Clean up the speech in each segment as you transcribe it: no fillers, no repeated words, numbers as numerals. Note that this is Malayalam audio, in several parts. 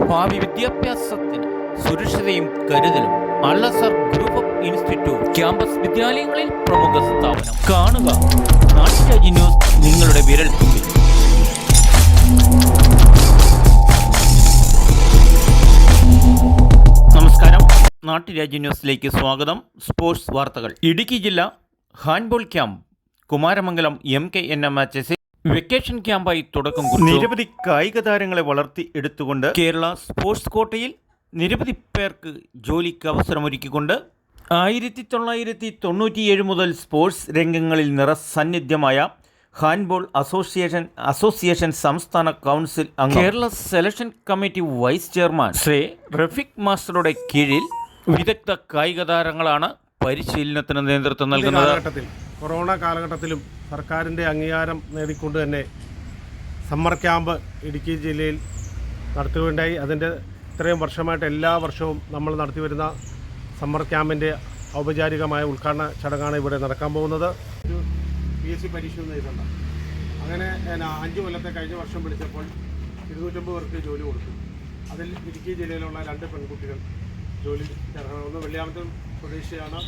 ഭാവി വിദ്യാഭ്യാസത്തിന് സുരക്ഷിതയും കരുതലും അൽ-അസ്ഹർ ഗ്രൂപ്പ് ഓഫ് ഇൻസ്റ്റിറ്റ്യൂട്ട് ക്യാമ്പസ് വിദ്യാലയങ്ങളിൽ പ്രമുഖ സ്ഥാപനം. കാണുക നാട്ടുരാജ്യ ന്യൂസ് നിങ്ങളുടെ വിരൽത്തുമ്പിൽ. നമസ്കാരം, നാട്ടുരാജ്യ ന്യൂസിലേക്ക് സ്വാഗതം. സ്പോർട്സ് വാർത്തകൾ. ഇടുക്കി ജില്ല handball camp Kumaramangalam MKNMHS vacation ക്യാമ്പായി തുടക്കം കുറിച്ചു. നിരവധി കായിക താരങ്ങളെ വളർത്തി എടുത്തുകൊണ്ട് കേരള സ്പോർട്സ് കോട്ടയിൽ നിരവധി പേർക്ക് ജോലിക്ക് അവസരമൊരുക്കിക്കൊണ്ട് 1997 മുതൽ സ്പോർട്സ് രംഗങ്ങളിൽ നിറസാന്നിധ്യമായ ഹാൻഡ്ബോൾ അസോസിയേഷൻ സംസ്ഥാന കൗൺസിൽ അംഗം, Kerala selection committee vice chairman Shri Rafeeq മാസ്റ്ററുടെ കീഴിൽ വിദഗ്ധ കായിക താരങ്ങളാണ് പരിശീലനത്തിന് നേതൃത്വം നൽകുന്നത്. കൊറോണ കാലഘട്ടത്തിലും സർക്കാരിൻ്റെ അംഗീകാരം നേടിക്കൊണ്ട് തന്നെ സമ്മർ ക്യാമ്പ് ഇടുക്കി ജില്ലയിൽ നടത്തുകയുണ്ടായി. അതിൻ്റെ ഇത്രയും വർഷമായിട്ട് എല്ലാ വർഷവും നമ്മൾ നടത്തിവരുന്ന സമ്മർ ക്യാമ്പിൻ്റെ ഔപചാരികമായ ഉദ്ഘാടന ചടങ്ങാണ് ഇവിടെ നടക്കാൻ പോകുന്നത്. ഒരു PSC പരീക്ഷ എഴുതണ്ട, അങ്ങനെ 5 കൊല്ലത്തെ കഴിഞ്ഞ വർഷം വിളിച്ചപ്പോൾ 250 പേർക്ക് ജോലി കൊടുത്തു. അതിൽ ഇടുക്കി ജില്ലയിലുള്ള 2 പെൺകുട്ടികൾ ജോലി ചേർക്കണം. ഒന്ന് വെള്ളിയാമറ്റം സ്വദേശിയാണ്,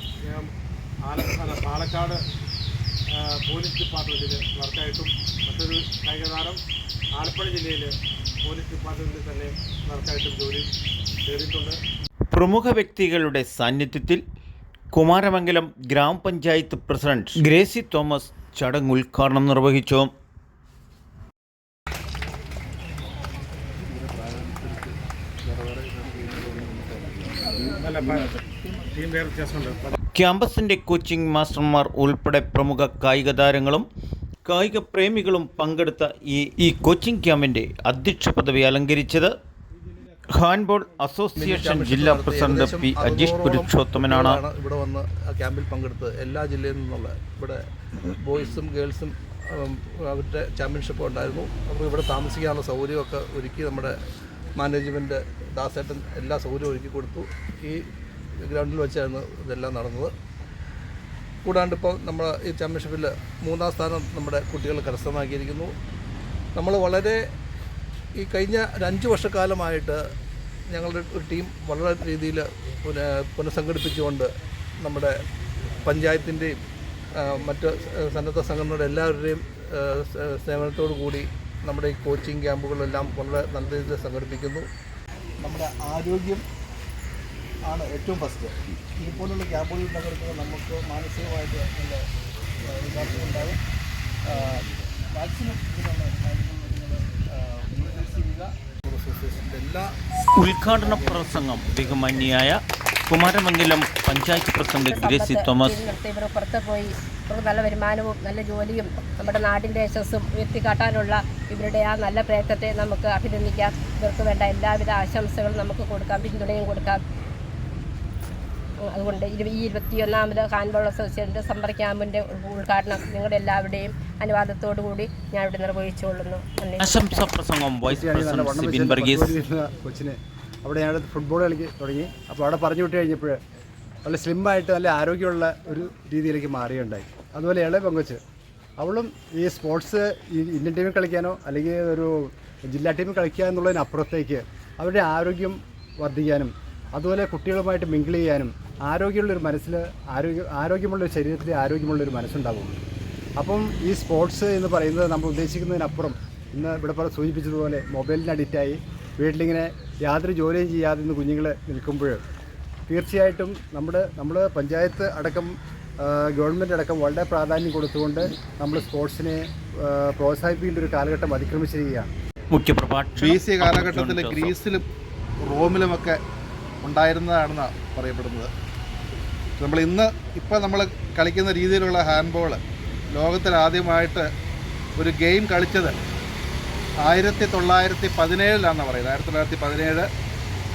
പാലക്കാട് പോലീസ് ഡിപ്പാർട്ട്മെൻറ്റിൽ വർക്കായിട്ടും, മറ്റൊരു കായിക താരം ആലപ്പുഴ ജില്ലയിൽ പോലീസ് ഡിപ്പാർട്ട്മെൻറ്റിൽ തന്നെ വർക്കായിട്ടും ജോലി ചെയ്തിട്ടുണ്ട്. പ്രമുഖ വ്യക്തികളുടെ സാന്നിധ്യത്തിൽ കുമാരമംഗലം ഗ്രാമപഞ്ചായത്ത് പ്രസിഡന്റ് ഗ്രേസി തോമസ് ചടങ്ങ് ഉദ്ഘാടനം നിർവഹിച്ചു. ക്യാമ്പസിൻ്റെ കോച്ചിംഗ് മാസ്റ്റർമാർ ഉൾപ്പെടെ പ്രമുഖ കായിക താരങ്ങളും കായിക പ്രേമികളും പങ്കെടുത്ത ഈ കോച്ചിംഗ് ക്യാമ്പിൻ്റെ അധ്യക്ഷ പദവി അലങ്കരിച്ചത് ഹാൻഡ്ബോൾ അസോസിയേഷൻ ജില്ലാ പ്രസിഡന്റ് P. അജീഷ് പുരുഷോത്തമനാണ്. ഇവിടെ വന്ന് ക്യാമ്പിൽ പങ്കെടുത്ത് എല്ലാ ജില്ലയിൽ നിന്നുള്ള ഇവിടെ ബോയ്സും ഗേൾസും അവരുടെ ചാമ്പ്യൻഷിപ്പ് ഉണ്ടായിരുന്നു. അപ്പോൾ ഇവിടെ താമസിക്കാനുള്ള സൗകര്യമൊക്കെ ഒരുക്കി നമ്മുടെ മാനേജ്മെൻറ്റ് ദാസേട്ടൻ എല്ലാ സൗകര്യവും ഒരുക്കി കൊടുത്തു. ഈ ഗ്രൗണ്ടിൽ വെച്ചായിരുന്നു ഇതെല്ലാം നടന്നത്. കൂടാണ്ട് ഇപ്പോൾ നമ്മൾ ഈ ചാമ്പ്യൻഷിപ്പിൽ 3ാം സ്ഥാനം നമ്മുടെ കുട്ടികൾ കരസ്ഥമാക്കിയിരിക്കുന്നു. നമ്മൾ വളരെ ഈ കഴിഞ്ഞ 5 വർഷക്കാലമായിട്ട് ഞങ്ങളുടെ ഒരു ടീം വളരെ രീതിയിൽ പുനഃസംഘടിപ്പിച്ചുകൊണ്ട് നമ്മുടെ പഞ്ചായത്തിൻ്റെയും മറ്റ് സന്നദ്ധ സംഘടനയുടെ എല്ലാവരുടെയും സേവനത്തോടു കൂടി നമ്മുടെ ഈ കോച്ചിങ് ക്യാമ്പുകളെല്ലാം വളരെ നല്ല രീതിയിൽ സംഘടിപ്പിക്കുന്നു. നമ്മുടെ ആരോഗ്യം ആണ് ഏറ്റവും ഫസ്റ്റ്. ഇതുപോലുള്ള ക്യാമ്പുകളിൽ പങ്കെടുക്കുമ്പോൾ നമുക്ക് മാനസികമായിട്ട് നല്ല വികാസം ഉണ്ടാകും. മാക്സിമം ഉദ്ഘാടന പ്രസംഗം ബഹുമാന്യയായ കുമാരമംഗലം പഞ്ചായത്ത് പ്രസിഡന്റ് ഗ്രേസി തോമസ്. പുറത്ത് പോയി നല്ല വരുമാനവും നല്ല ജോലിയും നമ്മുടെ നാടിൻ്റെ യശസ്സും ഉയർത്തിക്കാട്ടാനുള്ള ഇവരുടെ ആ നല്ല പ്രയത്നത്തെ നമുക്ക് അഭിനന്ദിക്കാം. ഇവർക്ക് വേണ്ട എല്ലാവിധ ആശംസകളും നമുക്ക് കൊടുക്കാം, പിന്തുണയും കൊടുക്കാം. അതുകൊണ്ട് ഈ 21ാമത് ഹാൻഡ്ബോൾ അസോസിയേഷൻ്റെ സമ്മർ ക്യാമ്പിൻ്റെ ഉദ്ഘാടനം നിങ്ങളുടെ എല്ലാവരുടെയും അനുവാദത്തോടു കൂടി ഞാൻ ഇവിടെ നിർവഹിച്ചുകൊള്ളുന്നു. കൊച്ചിന് അവിടെ ഞാൻ ഫുട്ബോൾ കളിക്ക് തുടങ്ങി. അപ്പോൾ അവിടെ പറഞ്ഞു വിട്ട് കഴിഞ്ഞപ്പോൾ നല്ല സ്ലിമ്മായിട്ട് നല്ല ആരോഗ്യമുള്ള ഒരു രീതിയിലേക്ക് മാറിയുണ്ടായി. അതുപോലെ ഇളയ പെങ്കൊച്ച്, അവളും ഈ സ്പോർട്സ് ഇന്ത്യൻ ടീമിൽ കളിക്കാനോ അല്ലെങ്കിൽ ഒരു ജില്ലാ ടീമിൽ കളിക്കുക എന്നുള്ളതിനപ്പുറത്തേക്ക് അവരുടെ ആരോഗ്യം വർദ്ധിക്കാനും അതുപോലെ കുട്ടികളുമായിട്ട് മിങ്കിൾ ചെയ്യാനും ആരോഗ്യമുള്ളൊരു മനസ്സിൽ ആരോഗ്യമുള്ളൊരു ശരീരത്തിൽ ആരോഗ്യമുള്ളൊരു മനസ്സുണ്ടാകും. അപ്പം ഈ സ്പോർട്സ് എന്ന് പറയുന്നത് നമ്മൾ ഉദ്ദേശിക്കുന്നതിനപ്പുറം ഇന്ന് ഇവിടെ സൂചിപ്പിച്ചതുപോലെ മൊബൈലിന് അഡിക്റ്റായി വീട്ടിലിങ്ങനെ യാതൊരു ജോലിയും ചെയ്യാതെ ഇന്ന് കുഞ്ഞുങ്ങൾ നിൽക്കുമ്പോൾ തീർച്ചയായിട്ടും നമ്മൾ പഞ്ചായത്ത് അടക്കം ഗവൺമെൻറ് അടക്കം വളരെ പ്രാധാന്യം കൊടുത്തുകൊണ്ട് നമ്മൾ സ്പോർട്സിനെ പ്രോത്സാഹിപ്പിക്കേണ്ട ഒരു കാലഘട്ടം അതിക്രമിച്ചിരിക്കുകയാണ്. BC കാലഘട്ടത്തിൽ ഗ്രീസിലും റോമിലുമൊക്കെ ഉണ്ടായിരുന്നതാണെന്നാണ് പറയപ്പെടുന്നത്. ഇപ്പം നമ്മൾ കളിക്കുന്ന രീതിയിലുള്ള ഹാൻഡ്ബോൾ ലോകത്തിൽ ആദ്യമായിട്ട് ഒരു ഗെയിം കളിച്ചത് 1917 പറയുന്നത്. 1917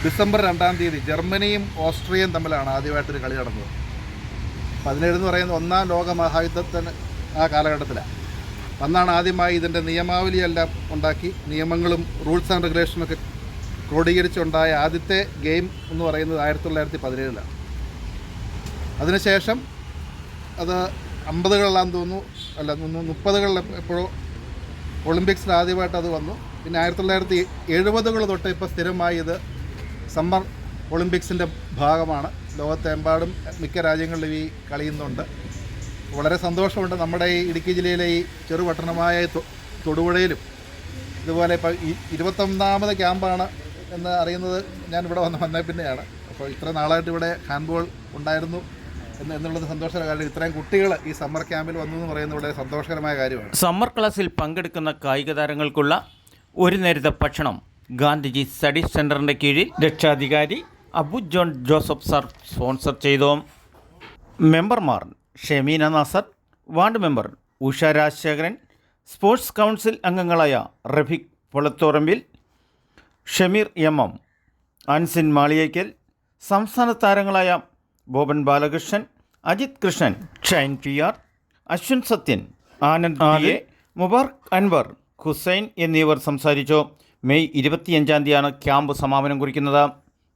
ഡിസംബർ 2-ാം തീയതി ജർമ്മനിയും ഓസ്ട്രിയയും തമ്മിലാണ് ആദ്യമായിട്ടൊരു കളി നടന്നത്. 17 എന്ന് പറയുന്നത് 1ാം ലോക മഹായുദ്ധത്തിന് ആ കാലഘട്ടത്തിലാണ്. അന്നാണ് ആദ്യമായി ഇതിൻ്റെ നിയമാവലിയെല്ലാം ഉണ്ടാക്കി നിയമങ്ങളും റൂൾസ് ആൻഡ് റെഗുലേഷനൊക്കെ ക്രോഡീകരിച്ചുണ്ടായ ആദ്യത്തെ ഗെയിം എന്ന് പറയുന്നത് 1917. അതിനുശേഷം അത് 50കളിലാണെന്ന് തോന്നുന്നു, അല്ല 30കളിൽ എപ്പോഴോ ഒളിമ്പിക്സിൽ ആദ്യമായിട്ട് അത് വന്നു. പിന്നെ 1970 തൊട്ട് ഇപ്പോൾ സ്ഥിരമായി ഇത് സമ്മർ ഒളിമ്പിക്സിൻ്റെ ഭാഗമാണ്. ലോകത്തെമ്പാടും മിക്ക രാജ്യങ്ങളിലും ഈ കളിയുന്നുണ്ട്. വളരെ സന്തോഷമുണ്ട്. നമ്മുടെ ഈ ഇടുക്കി ജില്ലയിലെ ഈ ചെറുപട്ടണമായ തൊടുപുഴയിലും ഇതുപോലെ ഇപ്പോൾ 21ാമത് ക്യാമ്പാണ് എന്ന് അറിയുന്നത് ഞാനിവിടെ വന്നേ പിന്നെയാണ്. അപ്പോൾ ഇത്ര നാളായിട്ട് ഇവിടെ ഹാൻഡ്ബോൾ ഉണ്ടായിരുന്നു എന്നുള്ളത് സന്തോഷകരമായ കാര്യം. ഇത്രയും കുട്ടികൾ ഈ സമ്മർ ക്യാമ്പിൽ വന്നു എന്ന് പറയുന്നത് വളരെ സന്തോഷകരമായ കാര്യമാണ്. സമ്മർ ക്ലാസ്സിൽ പങ്കെടുക്കുന്ന കായിക താരങ്ങൾക്കുള്ള ഒരു നേരത്തെ ഭക്ഷണം ഗാന്ധിജി സ്റ്റഡി സെൻറ്ററിൻ്റെ കീഴിൽ രക്ഷാധികാരി അബു ജോൺ ജോസഫ് സാർ സ്പോൺസർ ചെയ്തു. മെമ്പർമാർ Shemeena Nasar, ward member Usha Rajasekharan, sports council അംഗങ്ങളായ റഫീഖ് പൊളത്തോറമ്പിൽ, ഷമീർ എം, അൻസിൻ മാളിയേക്കൽ, സംസ്ഥാന താരങ്ങളായ ബോബൻ ബാലകൃഷ്ണൻ, അജിത് കൃഷ്ണൻ, ഷൈൻ PR, അശ്വിൻ സത്യൻ, ആനന്ദ് ആലെ, മുബാർക്ക് അൻവർ, ഹുസൈൻ എന്നിവർ സംസാരിച്ചു. മെയ് 25 ക്യാമ്പ് സമാപനം കുറിക്കുന്നത്.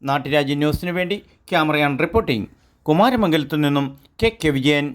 നാട്ടുരാജ്യ ന്യൂസിനു വേണ്ടി ക്യാമറയാൻ റിപ്പോർട്ടിംഗ് കുമാരമംഗലത്തു നിന്നും KK വിജയൻ.